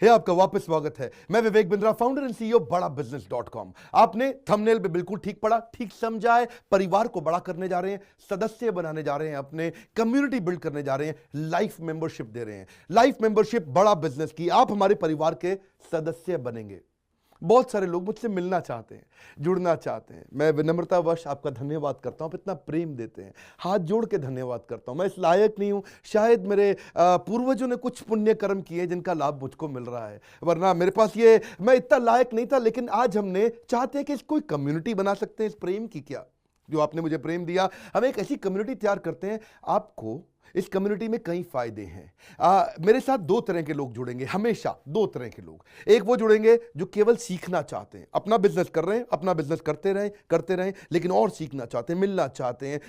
है आपका वापस स्वागत है। मैं Vivek Bindra, founder and CEO बड़ा बिजनेस.com। आपने थंबनेल पे बिल्कुल ठीक पढ़ा, ठीक समझा है। परिवार को बड़ा करने जा रहे हैं, सदस्य बनाने जा रहे हैं, अपने कम्युनिटी बिल्ड करने जा रहे हैं, लाइफ मेंबरशिप दे रहे हैं। लाइफ मेंबरशिप बड़ा बिजनेस की, आप हमारे परिवार के सदस्य बनेंगे। बहुत सारे लोग मुझसे मिलना चाहते हैं, जुड़ना चाहते हैं। मैं विनम्रतावश आपका धन्यवाद करता हूं, आप इतना प्रेम देते हैं, हाथ जोड़ के धन्यवाद करता हूं। मैं इस लायक नहीं हूं, शायद मेरे पूर्वजों ने कुछ पुण्य कर्म किए जिनका लाभ मुझको मिल रहा है, वरना मेरे पास ये मैं इतना लायक नहीं था। लेकिन आज हमने चाहते हैं कि इस कोई कम्युनिटी बना सकते हैं इस प्रेम की। क्या जो आपने मुझे प्रेम दिया, हम एक ऐसी कम्युनिटी तैयार करते हैं। आपको इस कम्युनिटी में कई फायदे हैं। मेरे साथ दो तरह के लोग जुड़ेंगे, हमेशा दो तरह के लोग। एक वो जुड़ेंगे जो केवल सीखना चाहते हैं, अपना बिजनेस कर रहे हैं, अपना बिजनेस करते रहें, लेकिन और सीखना चाहते हैं, मिलना चाहते हैं,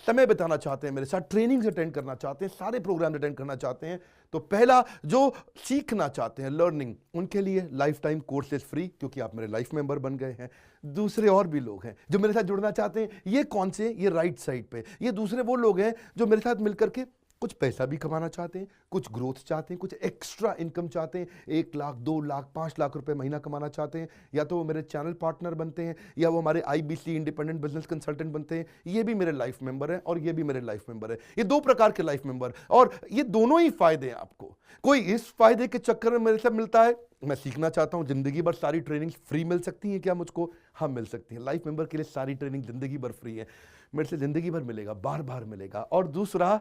समय बिताना चाहते हैं, मेरे साथ ट्रेनिंग्स अटेंड करना चाहते हैं, सारे प्रोग्राम अटेंड करना चाहते हैं। तो पहला, जो सीखना चाहते हैं, लर्निंग, उनके लिए लाइफ टाइम कोर्सेज फ्री, क्योंकि आप मेरे लाइफ मेंबर बन गए हैं। दूसरे और भी लोग हैं जो मेरे साथ जुड़ना चाहते हैं। ये कौन से? ये राइट साइड पे, ये दूसरे वो लोग हैं जो मेरे साथ मिलकर के कुछ पैसा भी कमाना चाहते हैं, कुछ ग्रोथ चाहते हैं, कुछ एक्स्ट्रा इनकम चाहते हैं। 1 लाख, 2 लाख, 5 लाख रुपए महीना कमाना चाहते हैं। या तो वो मेरे चैनल पार्टनर बनते हैं, या वो हमारे IBC इंडिपेंडेंट बिजनेस कंसल्टेंट बनते हैं। ये भी मेरे लाइफ मेंबर हैं और ये भी मेरे लाइफ मेंबर है। ये दो प्रकार के लाइफ मेंबर, और ये दोनों ही फायदे हैं आपको। कोई इस फायदे के चक्कर में मेरे से मिलता है, मैं सीखना चाहता हूं, जिंदगी भर सारी ट्रेनिंग फ्री मिल सकती है क्या मुझको? हाँ, मिल सकती है। लाइफ मेंबर के लिए सारी ट्रेनिंग जिंदगी भर फ्री है, मेरे से जिंदगी भर मिलेगा, बार बार मिलेगा। और दूसरा,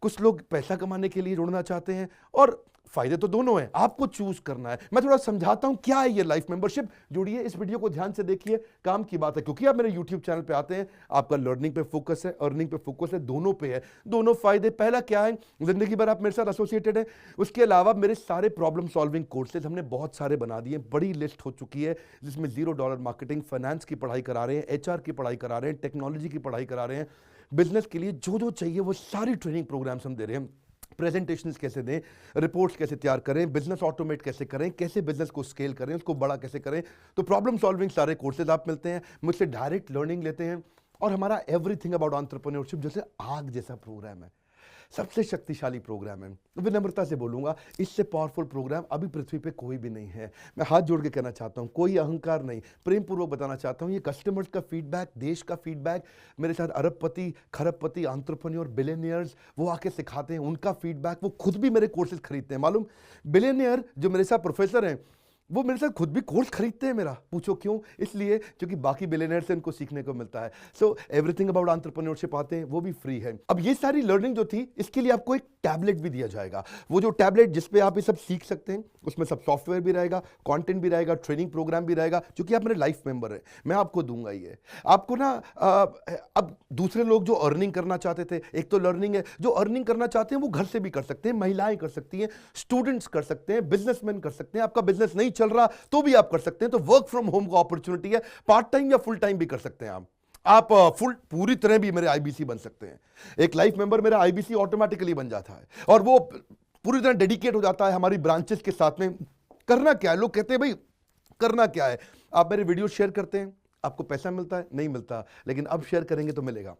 कुछ लोग पैसा कमाने के लिए जुड़ना चाहते हैं, और फायदे तो दोनों हैं, आपको चूज करना है। मैं थोड़ा समझाता हूं क्या है ये लाइफ मेंबरशिप। जुड़िए, इस वीडियो को ध्यान से देखिए, काम की बात है। क्योंकि आप मेरे यूट्यूब चैनल पे आते हैं, आपका लर्निंग पे फोकस है, अर्निंग पे फोकस है, दोनों पे है। दोनों फायदे, पहला क्या है, जिंदगी भर आप मेरे साथ एसोसिएटेड है। उसके अलावा मेरे सारे प्रॉब्लम सॉल्विंग कोर्सेज हमने बहुत सारे बना दिए, बड़ी लिस्ट हो चुकी है, जिसमें $0 मार्केटिंग, फाइनेंस की पढ़ाई करा रहे हैं, HR की पढ़ाई करा रहे हैं, टेक्नोलॉजी की पढ़ाई करा रहे हैं। बिजनेस के लिए जो जो चाहिए वो सारी ट्रेनिंग प्रोग्राम्स हम दे रहे हैं। प्रेजेंटेशंस कैसे दें, रिपोर्ट्स कैसे तैयार करें, बिजनेस ऑटोमेट कैसे करें, कैसे बिजनेस को स्केल करें, उसको बड़ा कैसे करें। तो प्रॉब्लम सॉल्विंग सारे कोर्सेज आप मिलते हैं, मुझसे डायरेक्ट लर्निंग लेते हैं। और हमारा एवरीथिंग अबाउट एंटरप्रेन्योरशिप जैसे आग जैसा प्रोग्राम है, सबसे शक्तिशाली प्रोग्राम है। विनम्रता से बोलूंगा, इससे पावरफुल प्रोग्राम अभी पृथ्वी पे कोई भी नहीं है। मैं हाथ जोड़ के कहना चाहता हूं, कोई अहंकार नहीं, प्रेम पूर्वक बताना चाहता हूं, ये कस्टमर्स का फीडबैक, देश का फीडबैक, मेरे साथ अरबपति, खरबपति, एंटरप्रेन्योर, बिलियनियर्स, वो आके सिखाते हैं, उनका फीडबैक, वो खुद भी मेरे कोर्सेज खरीदते हैं। मालूम, बिलियनियर जो मेरे साथ प्रोफेसर हैं, वो मेरे साथ खुद भी कोर्स खरीदते हैं मेरा। पूछो क्यों? इसलिए क्योंकि बाकी बिलियनियर से इनको सीखने को मिलता है। सो एवरीथिंग अबाउट एंटरप्रेन्योरशिप आते हैं, वो भी फ्री है। अब ये सारी लर्निंग जो थी, इसके लिए आपको एक टैबलेट भी दिया जाएगा। वो जो टैबलेट जिसपे आप ये सब सीख सकते हैं, उसमें सब सॉफ्टवेयर भी रहेगा, कंटेंट भी रहेगा, ट्रेनिंग प्रोग्राम भी रहेगा। क्योंकि आप मेरे लाइफ मेंबर हैं, मैं आपको दूंगा ये। आपको ना अब दूसरे लोग जो अर्निंग करना चाहते थे, एक तो लर्निंग है, जो अर्निंग करना चाहते हैं वो घर से भी कर सकते हैं, महिलाएं कर सकती हैं, स्टूडेंट्स कर सकते हैं, बिजनेसमैन कर सकते हैं। आपका बिजनेस नहीं चल रहा तो भी आप कर सकते हैं। तो वर्क फ्रॉम होम का अपॉर्चुनिटी है, पार्ट टाइम या फुल टाइम भी कर सकते हैं आप फुल पूरी तरह भी मेरे IBC बन सकते हैं। एक लाइफ मेंबर मेरा IBC ऑटोमेटिकली बन जाता है, और वो पूरी तरह डेडिकेट हो जाता है हमारी ब्रांचेस के साथ में। करना क्या है, लोग कहते हैं भाई करना क्या है, आप मेरे वीडियो शेयर करते हैं, आपको पैसा मिलता है? नहीं मिलता, लेकिन अब शेयर करेंगे तो मिलेगा।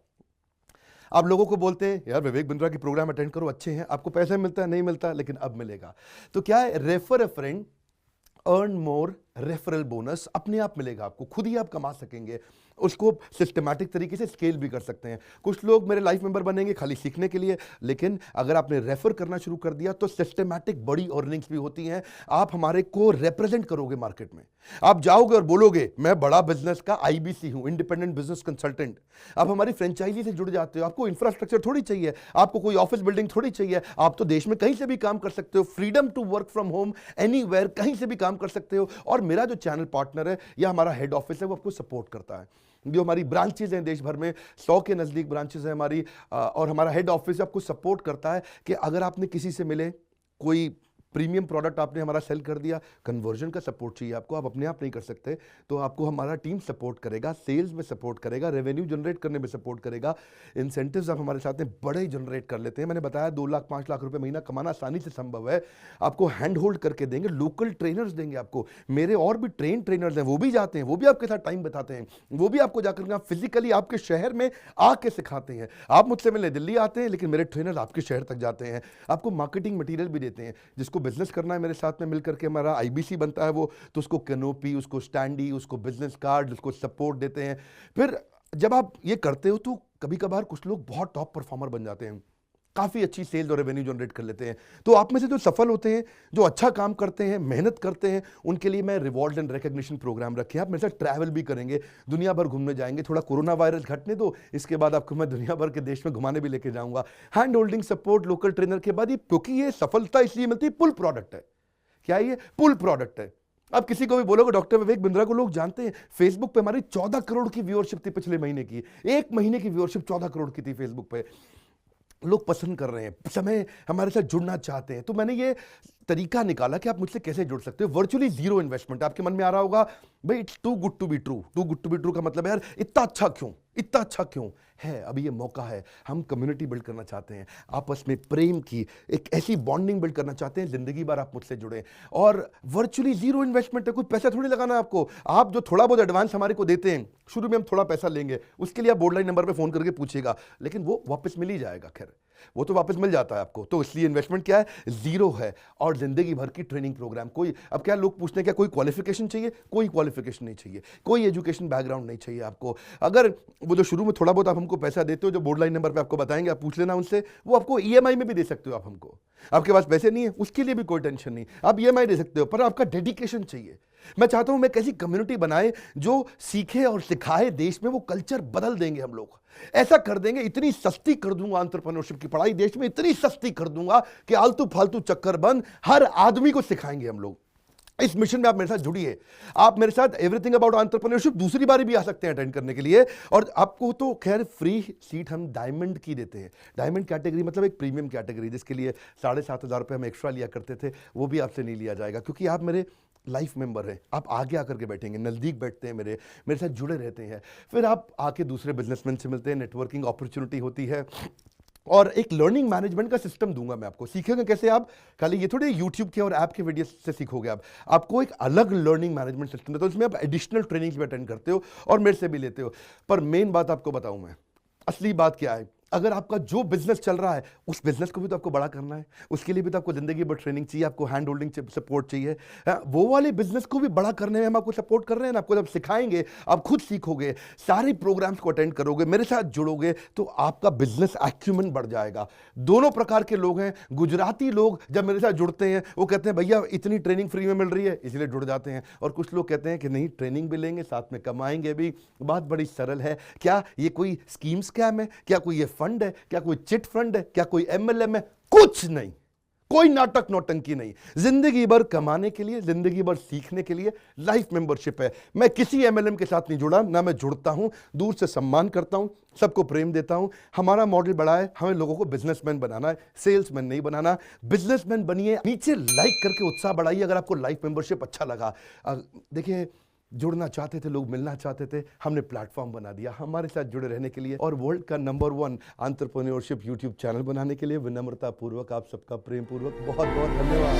आप लोगों को बोलते हैं यार विवेक बिंद्रा की प्रोग्राम अटेंड करो, अच्छे हैं, आपको पैसा मिलता है? नहीं मिलता, लेकिन अब मिलेगा। तो क्या है, refer a friend, earn more, referral bonus अपने आप मिलेगा आपको, खुद ही आप कमा सकेंगे। उसको सिस्टमैटिक तरीके से स्केल भी कर सकते हैं। कुछ लोग मेरे लाइफ मेंबर बनेंगे खाली सीखने के लिए, लेकिन अगर आपने रेफर करना शुरू कर दिया तो सिस्टमैटिक बड़ी अर्निंग्स भी होती हैं। आप हमारे को रिप्रेजेंट करोगे मार्केट में, आप जाओगे और बोलोगे मैं बड़ा बिजनेस का IBC हूं, इंडिपेंडेंट बिजनेस कंसल्टेंट। आप हमारी फ्रेंचाइजी से जुड़ जाते हो, आपको इंफ्रास्ट्रक्चर थोड़ी चाहिए, आपको कोई ऑफिस बिल्डिंग थोड़ी चाहिए, आप तो देश में कहीं से भी काम कर सकते हो, freedom to work from home, anywhere, कहीं से भी काम कर सकते हो। और मेरा जो चैनल पार्टनर है या हमारा हेड ऑफिस है, वो आपको सपोर्ट करता है। जो हमारी ब्रांचेज हैं देश भर में, 100 के नजदीक ब्रांचेज हैं हमारी, और हमारा हेड ऑफिस आपको सपोर्ट करता है कि अगर आपने किसी से मिले, कोई प्रीमियम प्रोडक्ट आपने हमारा सेल कर दिया, कन्वर्जन का सपोर्ट चाहिए आपको, आप अपने आप नहीं कर सकते, तो आपको हमारा टीम सपोर्ट करेगा, सेल्स में सपोर्ट करेगा, रेवेन्यू जनरेट करने में सपोर्ट करेगा। इंसेंटिव्स आप हमारे साथ में बड़े ही जनरेट कर लेते हैं। मैंने बताया 2 लाख 5 लाख रुपए महीना कमाना आसानी से संभव है। आपको हैंड होल्ड करके देंगे, लोकल ट्रेनर्स देंगे आपको, मेरे और भी ट्रेनर्स हैं, वो भी जाते हैं, वो भी आपके साथ टाइम बताते हैं, वो भी आपको जाकर फिजिकली आपके शहर में आके सिखाते हैं। आप मुझसे मिलने दिल्ली आते हैं, लेकिन मेरे ट्रेनर आपके शहर तक जाते हैं, आपको मार्केटिंग मटीरियल भी देते हैं, जिसको बिजनेस करना है मेरे साथ में मिलकर के, हमारा आईबीसी बनता है वो, तो उसको कैनोपी, उसको स्टैंडी, उसको बिजनेस कार्ड, उसको सपोर्ट देते हैं। फिर जब आप ये करते हो तो कभी कभार कुछ लोग बहुत टॉप परफॉर्मर बन जाते हैं, काफ़ी अच्छी सेल्स और रेवेन्यू जनरेट कर लेते हैं। तो आप में से जो सफल होते हैं, जो अच्छा काम करते हैं, मेहनत करते हैं, उनके लिए मैं रिवॉर्ड एंड रिकग्निशन प्रोग्राम रखे हैं। आप मेरे साथ ट्रैवल भी करेंगे, दुनिया भर घूमने जाएंगे। थोड़ा कोरोना वायरस घटने दो, इसके बाद आपको मैं दुनिया भर के देश में घुमाने भी लेके जाऊंगा। Hand holding support, local trainer के बाद, क्योंकि ये सफलता इसलिए मिलती है, पुल प्रोडक्ट है। क्या ये पुल प्रोडक्ट है? आप किसी को भी बोलोगे डॉक्टर विवेक बिंद्रा को लोग जानते हैं, फेसबुक पे हमारी 14 करोड़ की व्यूअरशिप थी पिछले महीने की, एक महीने की व्यूअरशिप 14 करोड़ की थी फेसबुक पे। लोग पसंद कर रहे हैं, समय हमारे साथ जुड़ना चाहते हैं। तो मैंने ये तरीका निकाला कि आप मुझसे कैसे जुड़ सकते हो। Virtually zero investment. आपके मन में आ रहा होगा भाई it's too good to be true. Too good to be true का मतलब है यार इतना अच्छा क्यों, इतना अच्छा क्यों है? अभी ये मौका है, हम कम्युनिटी बिल्ड करना चाहते हैं, आपस में प्रेम की एक ऐसी बॉन्डिंग बिल्ड करना चाहते हैं, जिंदगी भर आप मुझसे जुड़े। और वर्चुअली जीरो इन्वेस्टमेंट है, कुछ पैसा थोड़ी लगाना है आपको। आप जो थोड़ा बहुत एडवांस हमारे को देते हैं, शुरू में हम थोड़ा पैसा लेंगे, उसके लिए आप बोर्ड लाइन नंबर पे फोन करके पूछिएगा, लेकिन वो वापस मिल ही जाएगा। खैर वो तो वापस मिल जाता है आपको। तो इसलिए इन्वेस्टमेंट क्या है? जीरो है। और जिंदगी भर की ट्रेनिंग प्रोग्राम। कोई, अब क्या लोग पूछते हैं क्या कोई क्वालिफिकेशन चाहिए? कोई क्वालिफिकेशन नहीं चाहिए, कोई एजुकेशन बैकग्राउंड नहीं चाहिए आपको। अगर वो जो शुरू में थोड़ा बहुत आप हमको पैसा देते हो, जो बोर्ड लाइन नंबर पे आपको बताएंगे, आप पूछ लेना उनसे, वो आपको ईएमआई में भी दे सकते हो आप हमको। आपके पास पैसे नहीं है उसके लिए भी कोई टेंशन नहीं, आप ईएमआई दे सकते हो, पर आपका डेडिकेशन चाहिए। मैं चाहता हूं मैं कैसी कम्युनिटी बनाए जो सीखे और सिखाए देश में, वो कल्चर बदल देंगे हम लोग। ऐसा कर देंगे, इतनी सस्ती कर दूंगा एंटरप्रेन्योरशिप की पढ़ाई देश में, इतनी सस्ती कर दूंगा कि आलतू फालतू चक्कर बंद, हर आदमी को सिखाएंगे हम लोग। इस मिशन में आप मेरे साथ जुड़िए। आप मेरे साथ एवरीथिंग अबाउट एंटरप्रेन्योरशिप दूसरी बारी भी आ सकते हैं अटेंड करने के लिए। और आपको तो खैर फ्री सीट हम डायमंड की देते हैं। डायमंड कैटेगरी मतलब एक प्रीमियम कैटेगरी, जिसके लिए 7,500 रुपये हम एक्स्ट्रा लिया करते थे, वो भी आपसे नहीं लिया जाएगा, क्योंकि आप मेरे लाइफ मेंबर हैं। आप आगे आकर के बैठेंगे, नज़दीक बैठते हैं, मेरे साथ जुड़े रहते हैं। फिर आप आके दूसरे बिजनेसमैन से मिलते हैं, नेटवर्किंग अपॉर्चुनिटी होती है। और एक लर्निंग मैनेजमेंट का सिस्टम दूंगा मैं आपको। सीखेंगे कैसे? आप खाली ये थोड़े यूट्यूब के और ऐप के वीडियो से सीखोगे, आपको एक अलग लर्निंग मैनेजमेंट सिस्टम है। तो इसमें आप एडिशनल ट्रेनिंग्स भी अटेंड करते हो और मेरे से भी लेते हो। पर मेन बात आपको बताऊं मैं, असली बात क्या है, अगर आपका जो बिजनेस चल रहा है उस बिजनेस को भी तो आपको बड़ा करना है, उसके लिए भी तो आपको जिंदगी भर ट्रेनिंग चाहिए, आपको हैंड होल्डिंग सपोर्ट चाहिए। वो वाले बिजनेस को भी बड़ा करने में हम आपको सपोर्ट कर रहे हैं ना। आपको जब सिखाएंगे, आप खुद सीखोगे, सारे प्रोग्राम्स को अटेंड करोगे, मेरे साथ जुड़ोगे, तो आपका बिजनेस एक्यूमेंट बढ़ जाएगा। दोनों प्रकार के लोग हैं। गुजराती लोग जब मेरे साथ जुड़ते हैं वो कहते हैं भैया इतनी ट्रेनिंग फ्री में मिल रही है, इसलिए जुड़ जाते हैं। और कुछ लोग कहते हैं कि नहीं, ट्रेनिंग भी लेंगे, साथ में कमाएंगे भी। बात बड़ी सरल है। क्या ये कोई स्कीम स्कैम है? क्या कोई ये फंड है? क्या कोई चिट फंड है? क्या कोई एमएलएम है? कुछ नहीं, कोई नाटक नौटंकी नहीं। जिंदगी भर कमाने के लिए, जिंदगी भर सीखने के लिए लाइफ मेंबरशिप है। मैं किसी एमएलएम के साथ नहीं जुड़ा, ना मैं जुड़ता हूं। दूर से सम्मान करता हूं, सबको प्रेम देता हूं। हमारा मॉडल बड़ा है, हमें लोगों को बिजनेसमैन बनाना है, सेल्समैन नहीं बनाना। बिजनेसमैन बनिए। नीचे लाइक करके उत्साह बढ़ाइए अगर आपको लाइफ मेंबरशिप अच्छा लगा। देखिए, जुड़ना चाहते थे लोग, मिलना चाहते थे, हमने प्लेटफॉर्म बना दिया हमारे साथ जुड़े रहने के लिए। और वर्ल्ड का नंबर 1 एंटरप्रेन्योरशिप यूट्यूब चैनल बनाने के लिए विनम्रता पूर्वक आप सबका प्रेम पूर्वक बहुत बहुत धन्यवाद।